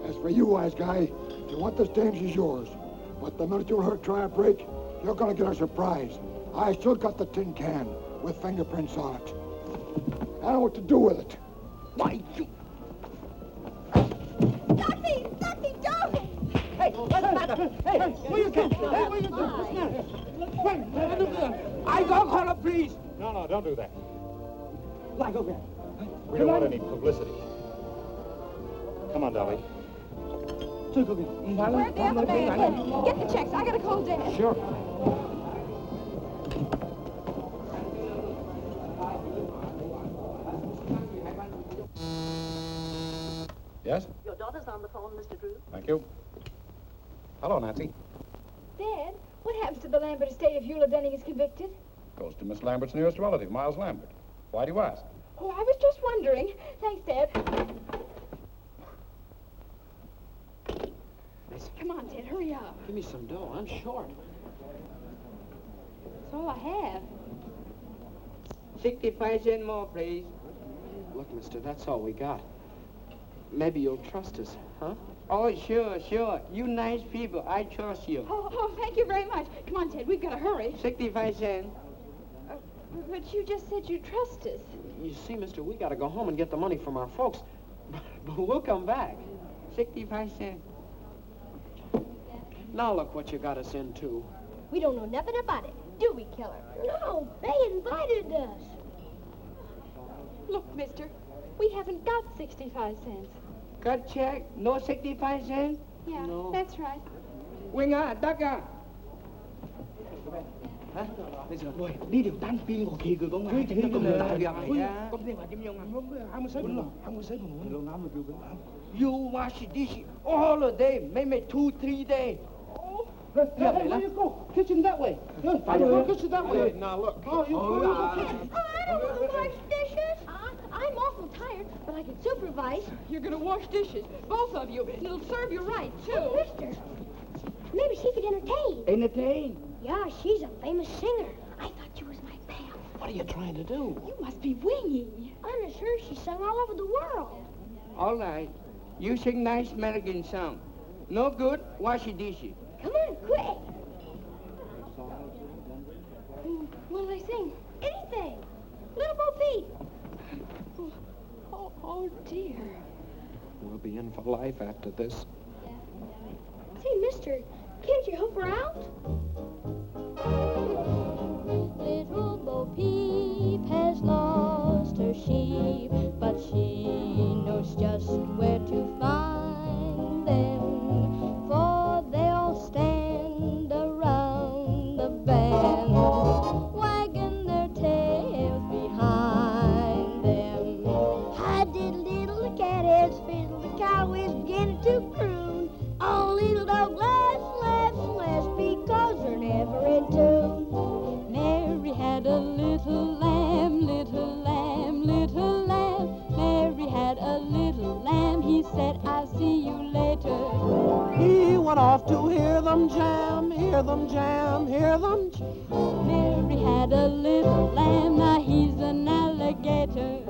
As for you, wise guy, if you want this dame, she's yours. But the minute you let her try a break, you're gonna get a surprise. I still got the tin can with fingerprints on it. I know what to do with it. Why, you... Ducky! Ducky, don't! Hey, what you doing? Hey, what you doing? What's the matter? Wait, I don't call the police. No, don't do that. Like, okay. We don't want any publicity. Come on, Dolly. Where'd the other man? Get the checks. I gotta call Dad. Sure. Yes? Your daughter's on the phone, Mr. Drew. Thank you. Hello, Nancy. Dad, what happens to the Lambert estate if Eula Denning is convicted? Goes to Miss Lambert's nearest relative, Miles Lambert. Why do you ask? Oh, I was just wondering. Thanks, Dad. Come on, Ted, hurry up. Give me some dough. I'm short. That's all I have. 65 cents more, please. Look, mister, that's all we got. Maybe you'll trust us, huh? Oh, sure. You nice people. I trust you. Oh, thank you very much. Come on, Ted, we've got to hurry. 65 cents. But you just said you trust us. You see, mister, we got to go home and get the money from our folks. But we'll come back. 65 cents. Now look what you got us into. We don't know nothing about it, do we, Killer? No, they invited us. Look, mister, we haven't got 65 cents. Cut check? No 65 cents? Yeah, that's right. Winger, Ducker. Hả? Bây giờ rồi, đi điều tan pin của kỳ của ngài. Chúng ta cùng làm việc. Có thể mà kiếm nhau ngắn. Không có sấy đủ. Lâu lắm mà kêu cái. You wash dish all a day, maybe 2-3 days. Hey, where you go? Kitchen that way. Kitchen that way. Now look. Oh, you go to the kitchen. I don't want to wash dishes. I'm awful tired, but I can supervise. You're going to wash dishes, both of you, and it'll serve you right, too. Oh, mister, maybe she could entertain. Entertain? Yeah, she's a famous singer. I thought she was my pal. What are you trying to do? You must be winging. I'm as sure she sung all over the world. All right. You sing nice American song. No good, wash your dishes. Come on, quick. What'll they sing? Anything. Little Bo Peep. Oh, dear. We'll be in for life after this. Say, mister, can't you help her out? Little Bo Peep has lost her sheep, but she knows just where to find them, for they'll stand around the bend, wagging their tails behind them. Hi did little cat heads fiddle, the cow is beginning to croon. Oh, little dog laughs because they're never in tune. Mary had a little lamb, little lamb, little lamb. Mary had a little lamb. He said, I'll see you later. He went off to hear them jam, hear them jam, hear them jam. Mary had a little lamb. Now he's an alligator.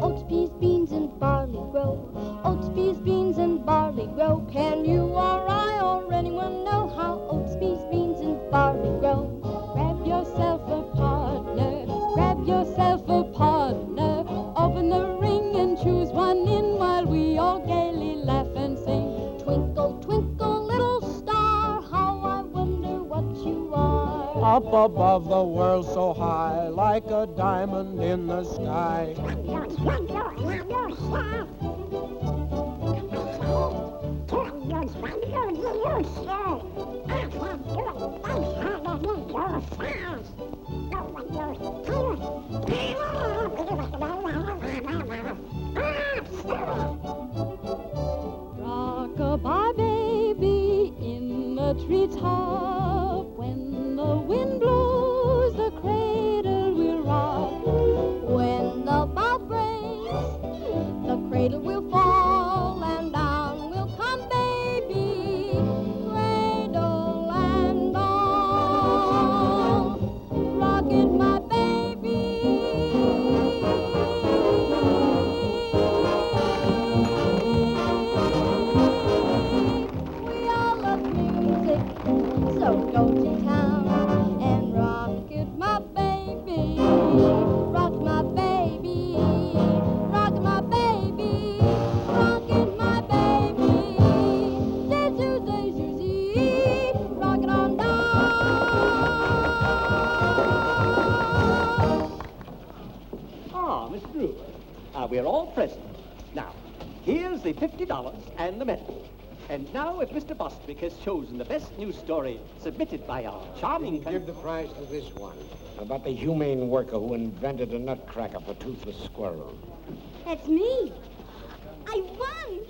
Oats, peas, beans, and barley grow. Oats, peas, beans, and barley grow. Can you or I or anyone know how oats, peas, beans, and barley grow? Grab yourself a partner. Grab yourself a partner. Open the ring and choose up above the world so high, like a diamond in the sky. Rock-a-bye, baby, in the treetop. When the wind blows, the cradle will rock. When the bough breaks, the cradle will fall, and down will come baby, cradle and all. Rock it, my baby. We all love music, so go to town and rock it, my baby. Rock my baby, rock my baby, rock it, my baby. Day-to-day, rock it on down. Ah, Miss Drew, we're all present. Now, here's the $50 and the medal. And now, if Mr. Bostwick has chosen the best news story submitted by our charming... Give the prize to this one, about the humane worker who invented a nutcracker for toothless squirrels. That's me. I won.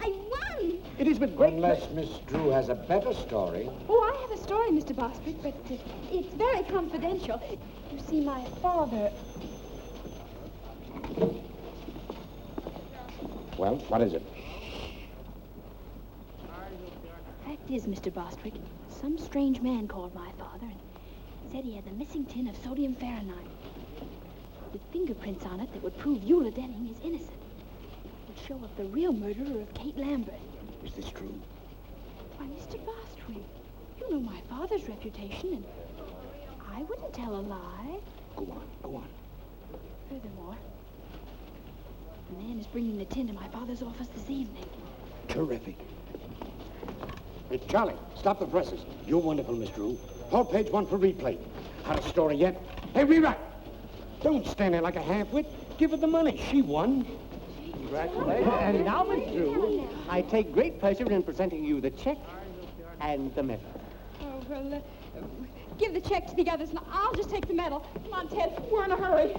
I won. It is with great... Unless Miss Drew has a better story. Oh, I have a story, Mr. Bostwick, but it's very confidential. You see, my father... Well, what is it? Fact is, Mr. Bostwick, some strange man called my father and said he had the missing tin of sodium fahrenheit with fingerprints on it that would prove Eula Denning is innocent. It would show up the real murderer of Kate Lambert. Is this true? Why, Mr. Bostwick, you know my father's reputation, and I wouldn't tell a lie. Go on, go on. Furthermore, the man is bringing the tin to my father's office this evening. Terrific. Hey, Charlie, stop the presses. You're wonderful, Miss Drew. Hold page 1 for replay. Had a story yet? Hey, rewrite. Don't stand there like a half-wit. Give her the money. She won. Congratulations. And now, Miss Drew, I take great pleasure in presenting you the check and the medal. Oh, well, give the check to the others, and I'll just take the medal. Come on, Ted. We're in a hurry.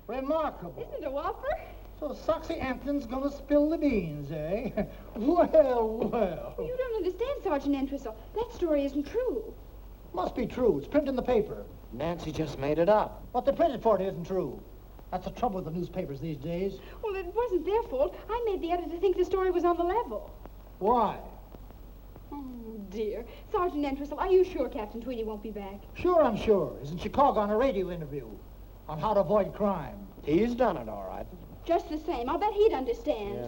Remarkable. Isn't it a whopper? So Soxy Anthony's gonna spill the beans, eh? Well, well. You don't understand, Sergeant Entwistle. That story isn't true. Must be true. It's printed in the paper. Nancy just made it up. What they printed for it isn't true. That's the trouble with the newspapers these days. Well, it wasn't their fault. I made the editor think the story was on the level. Why? Oh, dear. Sergeant Entwistle, are you sure Captain Tweedy won't be back? Sure, I'm sure. He's in Chicago on a radio interview on how to avoid crime. He's done it, all right. Just the same. I'll bet he'd understand. Yeah.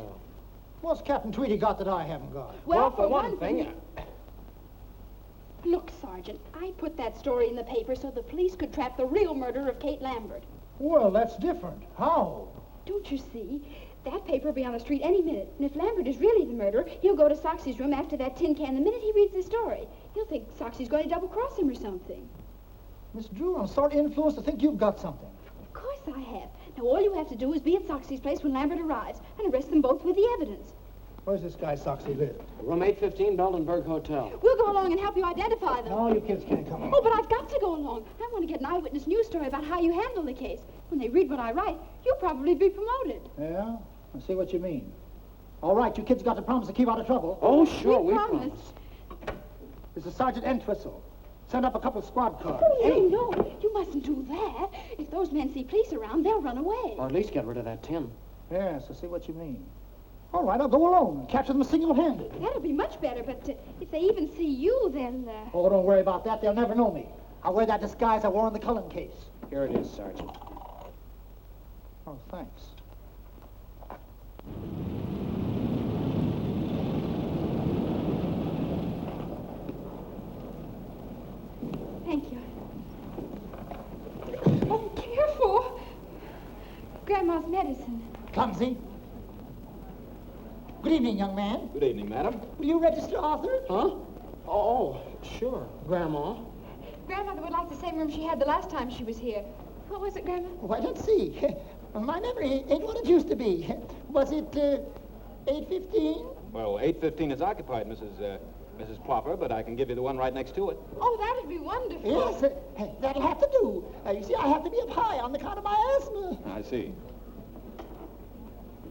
What's Captain Tweedy got that I haven't got? Well, for one thing... Look, Sergeant, I put that story in the paper so the police could trap the real murderer of Kate Lambert. Well, that's different. How? Don't you see? That paper will be on the street any minute. And if Lambert is really the murderer, he'll go to Soxy's room after that tin can the minute he reads the story. He'll think Soxy's going to double-cross him or something. Miss Drew, I'm sort of influenced to think you've got something. Of course I have. Now, all you have to do is be at Soxy's place when Lambert arrives and arrest them both with the evidence. Where's this guy Soxy live? Room 815, Beldenberg Hotel. We'll go along and help you identify them. No, you kids can't come along. Oh, but I've got to go along. I want to get an eyewitness news story about how you handle the case. When they read what I write, you'll probably be promoted. Yeah? I see what you mean. All right, you kids got to promise to keep out of trouble. Oh, sure, we promise. This is Sergeant Entwistle. Send up a couple of squad cars. Oh, no, you mustn't do that. If those men see police around, they'll run away. Or at least get rid of that tin. Yes, I see what you mean. All right, I'll go alone and capture them single-handed. That'll be much better, but if they even see you, they'll... Oh, don't worry about that. They'll never know me. I'll wear that disguise I wore in the Cullen case. Here it is, Sergeant. Oh, thanks. Thank you. clumsy. Good evening, young man. Good evening, madam. Will you register Arthur? Huh? Oh, sure, Grandma. Grandmother would like the same room she had the last time she was here. What was it, Grandma? Why, let's see. My memory ain't what it used to be. Was it 8:15? Well, 8:15 is occupied, Mrs. Plopper, but I can give you the one right next to it. Oh, that'd be wonderful. Yes, that'll have to do. You see, I have to be up high on account of my asthma. I see.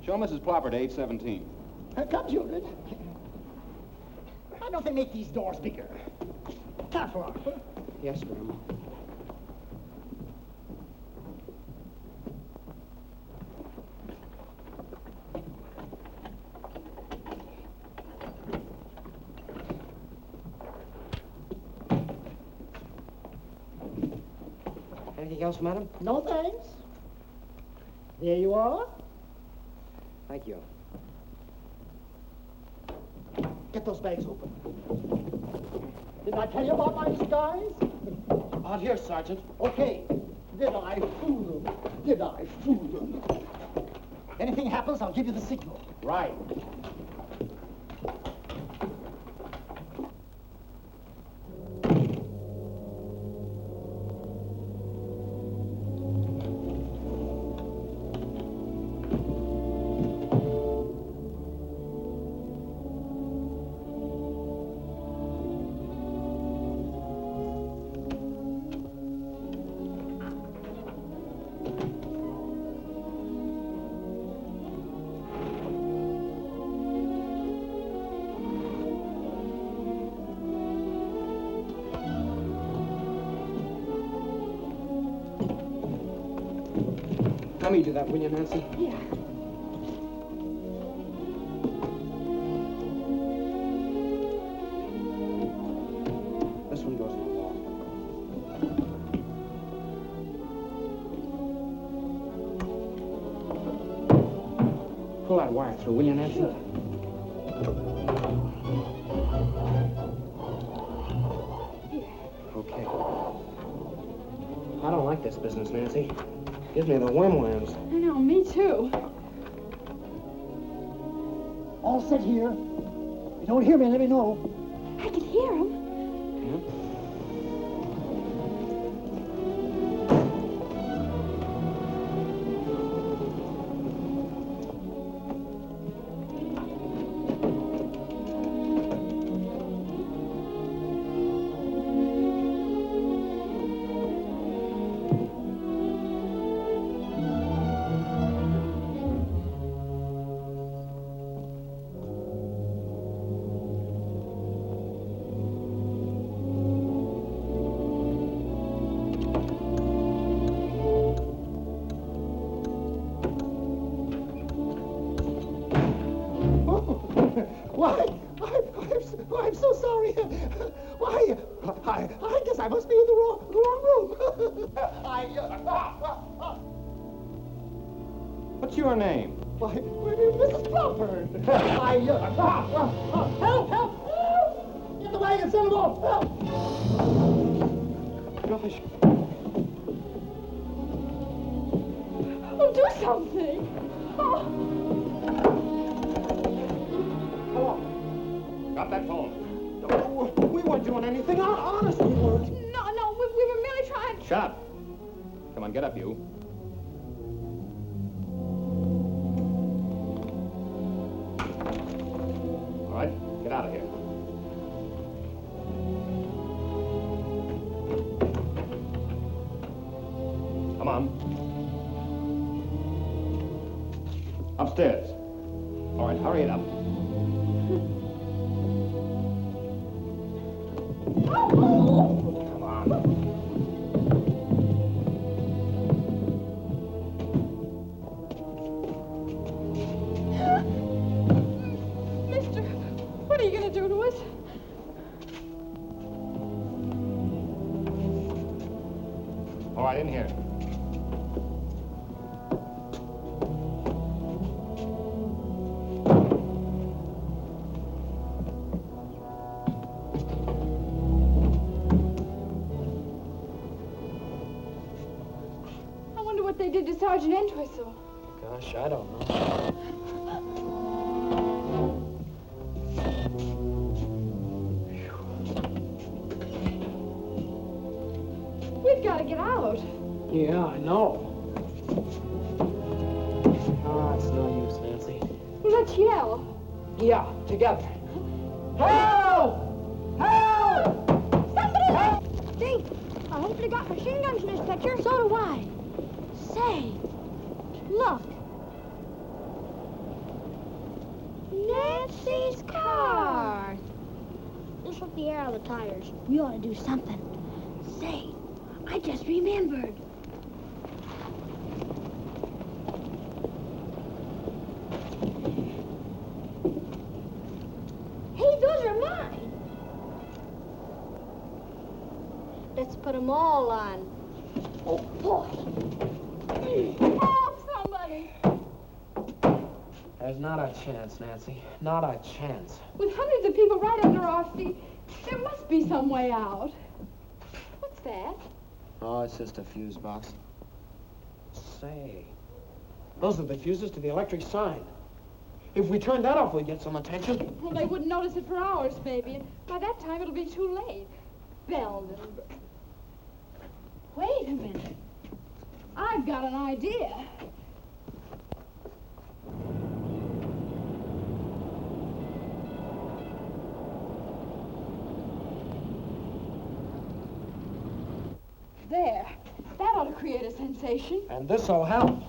Show Mrs. Plopper to 8:17. Come, children. Why don't they make these doors bigger? Careful, Arthur. Yes, Grandma. Anything else, madam? No, thanks. There you are. Thank you. Get those bags open. Didn't I tell you about my disguise? Out here, Sergeant. Okay. Did I fool them? Did I fool them? Anything happens, I'll give you the signal. Right. Let me do that, will you, Nancy? Yeah. This one goes on the wall. Pull that wire through, will you, Nancy? Sure. Okay. I don't like this business, Nancy. Gives me the wormlands. I know, me too. All set here. If you don't hear me, let me know. I can hear him. I'm so sorry. Why, I guess I must be in the wrong room. What's your name? Why, Mrs. Plopper. Help! Get the wagon, send them off. Help! Gosh. Oh, do something. Oh. Hello. Drop that phone. Oh, we weren't doing anything. Honestly, we weren't. No, we were merely trying. Shut up. Come on, get up, you. All right, get out of here. Come on. Upstairs. All right, hurry it up. Come on. Mister, what are you going to do to us? All right, in here. I wonder what they did to Sergeant Entwistle. Gosh, Gosh, I don't know. We've got to get out. Yeah, I know. Oh, it's no use, Nancy. Well, let's yell. Yeah, together. Help! Help! Somebody help! Think, I hope they got machine guns in this picture. So do I. Say, look. Nancy's car. This took the air out of the tires. We ought to do something. Say, I just remembered. Hey, those are mine. Let's put them all on. Oh, boy. Help somebody. There's not a chance, Nancy. Not a chance. With hundreds of people right under our feet, there must be some way out. What's that? Oh, it's just a fuse box. Say, those are the fuses to the electric sign. If we turn that off, we'd get some attention. Well, they wouldn't notice it for hours, maybe, and by that time it'll be too late. Belden. Wait a minute. I've got an idea. There. That ought to create a sensation. And this'll help.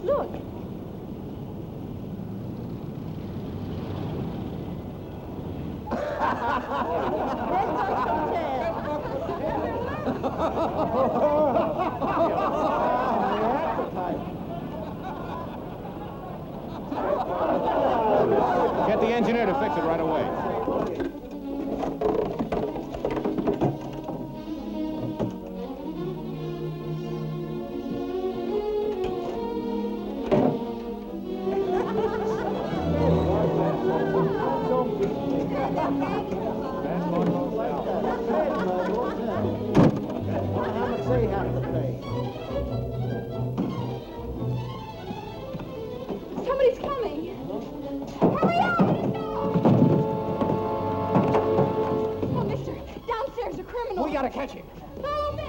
Look. Get the engineer to fix it right away. Somebody's coming. Hurry up! Oh, mister, downstairs a criminal. We gotta catch him. Follow me.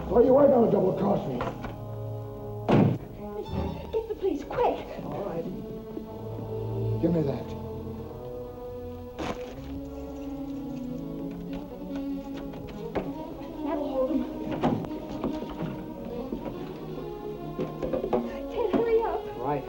So you are gonna double cross me. Get the police, quick. All right. Give me that. That'll hold him. Ted, hurry up. Right.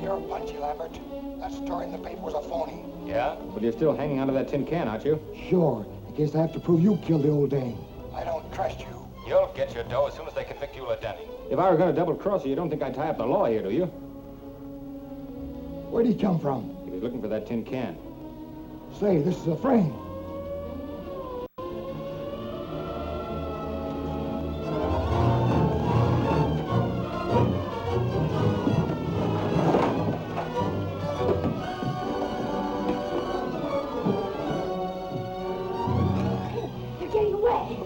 You're punchy, Lambert. That story in the paper was a phony. Yeah? But you're still hanging onto that tin can, aren't you? Sure, in case I have to prove you killed the old dame. I don't trust you. You'll get your dough as soon as they convict you, Lieutenant. If I were going to double-cross you, you don't think I'd tie up the law here, do you? Where'd he come from? He was looking for that tin can. Say, this is a frame. They're getting away.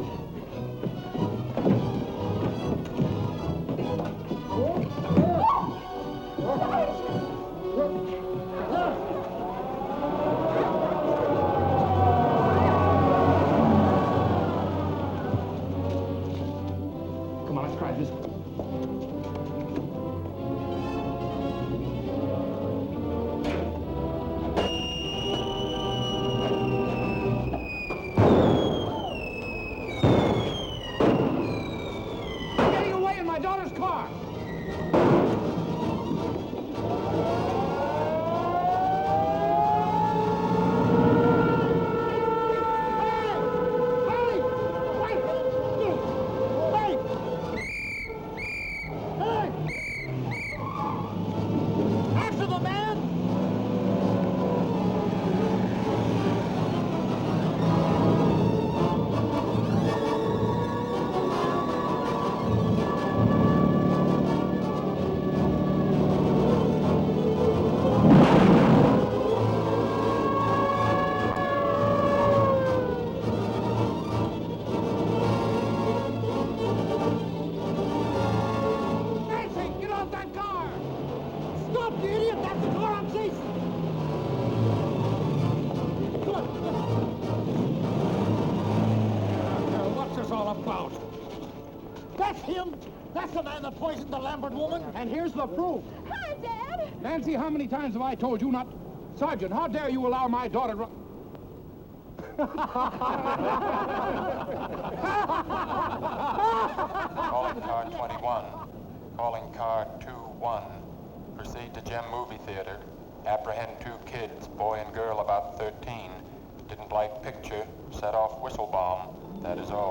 Come on, let's try this one. Getting away in my daughter's car. After the man! That's him. That's the man that poisoned the Lambert woman. And here's the proof. Hi, Dad. Nancy, how many times have I told you not... Sergeant, how dare you allow my daughter to... Calling car 21. Calling car 21. Proceed to Gem Movie Theater. Apprehend 2 kids, boy and girl about 13. Didn't like picture. Set off whistle bomb. That is all.